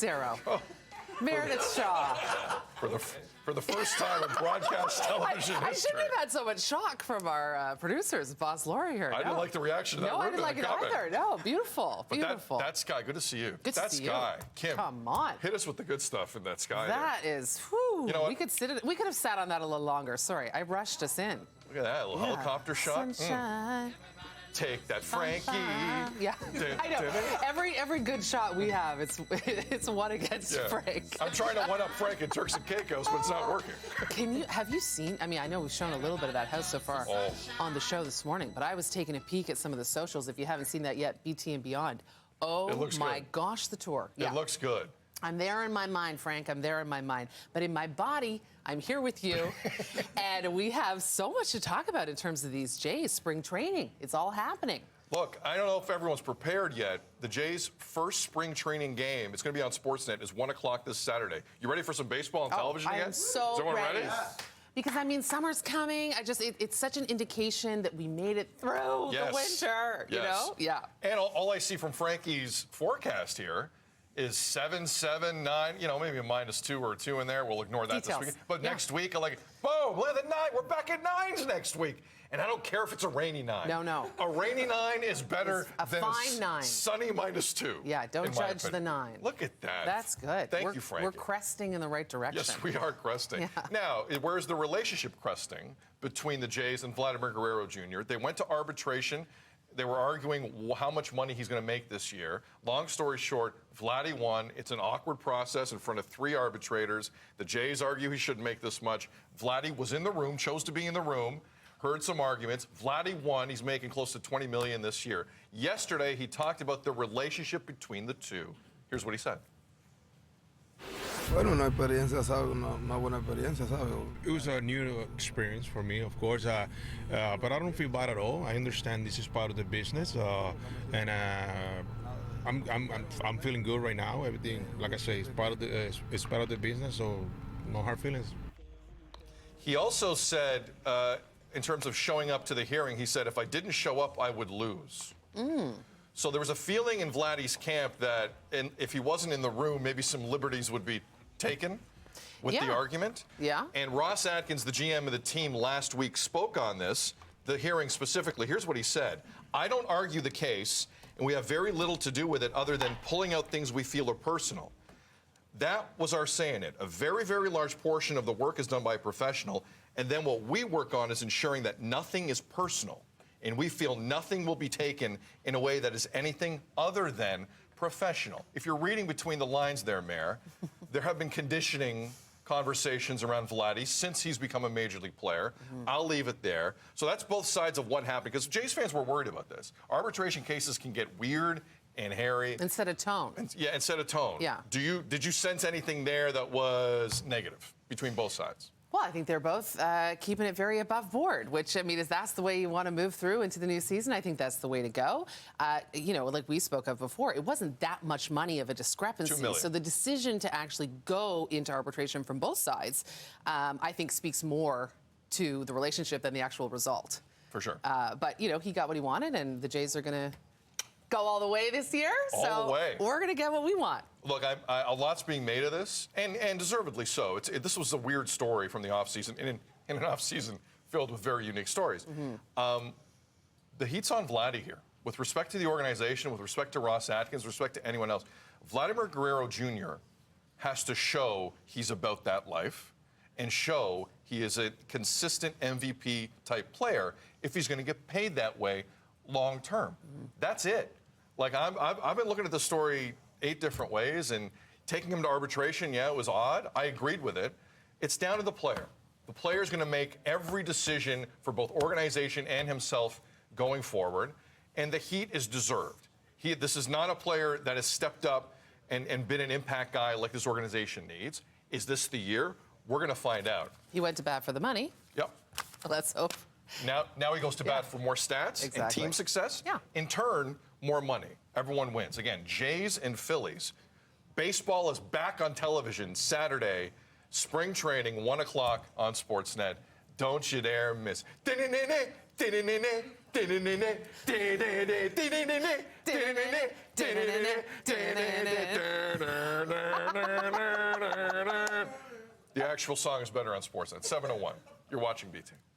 Cicero. Meredith Shaw. For the first time in broadcast television history. I shouldn't have had so much shock from our producers, Boss Laurie here. I didn't like the reaction to that. No, I didn't like it either. No, beautiful. But beautiful. That Sky, good to see you. Good to see Sky. you. Kim, come on. Hit us with the good stuff in that Sky. That there. is, whew. You know what? We could have sat on that a little longer. Sorry, I rushed us in. Look at that, a little helicopter shot. Sunshine. Take that, Frankie. Yeah, I know. Every good shot we have, it's one against Frank. I'm trying to one-up Frank in Turks and Caicos, but it's not working. Have you seen? I mean, I know we've shown a little bit of that house so far on the show this morning, but I was taking a peek at some of the socials. If you haven't seen that yet, BT and Beyond. Oh my gosh, the tour. It looks good. I'm there in my mind, Frank. I'm there in my mind. But in my body, I'm here with you. And we have so much to talk about in terms of these Jays spring training. It's all happening. Look, I don't know if everyone's prepared yet. The Jays' first spring training game, it's going to be on Sportsnet, is 1 o'clock this Saturday. You ready for some baseball on television again? I am so Is everyone ready? Because, I mean, summer's coming. it's such an indication that we made it through the winter, you know? Yeah. And all I see from Frankie's forecast here is 7, 7, 9, maybe a -2 or a 2 in there. We'll ignore that this week. But next week, boom, look at the 9. We're back at 9s next week. And I don't care if it's a rainy 9. No. A rainy 9 is better than fine 9. Sunny -2. Yeah, don't judge the 9. Look at that. That's good. Thank you, Frankie. We're cresting in the right direction. Yes, we are cresting. Yeah. Now, where's the relationship cresting between the Jays and Vladimir Guerrero Jr.? They went to arbitration. They were arguing how much money he's going to make this year. Long story short, Vladdy won. It's an awkward process in front of 3 arbitrators. The Jays argue he shouldn't make this much. Vladdy was in the room, chose to be in the room, heard some arguments. Vladdy won. He's making close to $20 million this year. Yesterday, he talked about the relationship between the two. Here's what he said. Bueno, una experiencia, ¿sabe? Una buena experiencia, ¿sabe? It was a new experience for me, of course, but I don't feel bad at all. I understand this is part of the business, and I'm feeling good right now. Everything, like I say, is part of the business, so no hard feelings. He also said, in terms of showing up to the hearing, he said, if I didn't show up, I would lose. So there was a feeling in Vladdy's camp that if he wasn't in the room, maybe some liberties would be taken with the argument. Yeah. And Ross Atkins, the GM of the team, last week spoke on this, the hearing specifically. Here's what he said. I don't argue the case, and we have very little to do with it other than pulling out things we feel are personal. That was our saying it. A very, very large portion of the work is done by a professional, and then what we work on is ensuring that nothing is personal, and we feel nothing will be taken in a way that is anything other than professional. If you're reading between the lines there, Mayor, there have been conditioning conversations around Vladdy since he's become a major league player. I'll leave it there. So that's both sides of what happened, because Jays fans were worried about this. Arbitration cases can get weird and hairy. Instead of tone. Instead of tone. Yeah. Did you sense anything there that was negative between both sides? Well, I think they're both keeping it very above board, which, I mean, is that's the way you want to move through into the new season. I think that's the way to go. Like we spoke of before, it wasn't that much money of a discrepancy. $2 million. So the decision to actually go into arbitration from both sides, I think, speaks more to the relationship than the actual result. For sure. But, he got what he wanted, and the Jays are going to go all the way this year. All the way. We're going to get what we want. Look, a lot's being made of this, and deservedly so. This was a weird story from the offseason, in an offseason filled with very unique stories. The heat's on Vladdy here. With respect to the organization, with respect to Ross Atkins, with respect to anyone else, Vladimir Guerrero Jr. has to show he's about that life and show he is a consistent MVP-type player if he's going to get paid that way long term. That's it. Like, I've been looking at the story 8 different ways, and taking him to arbitration, it was odd. I agreed with it. It's down to the player. The player's going to make every decision for both organization and himself going forward, and the heat is deserved. This is not a player that has stepped up and been an impact guy like this organization needs. Is this the year? We're going to find out. He went to bat for the money. Yep. Let's hope. Now he goes to bat for more stats and team success. Yeah. In turn, more money. Everyone wins. Again, Jays and Phillies. Baseball is back on television Saturday. Spring training, 1 o'clock on Sportsnet. Don't you dare miss. The actual song is better on Sportsnet. 7:01. You're watching BT.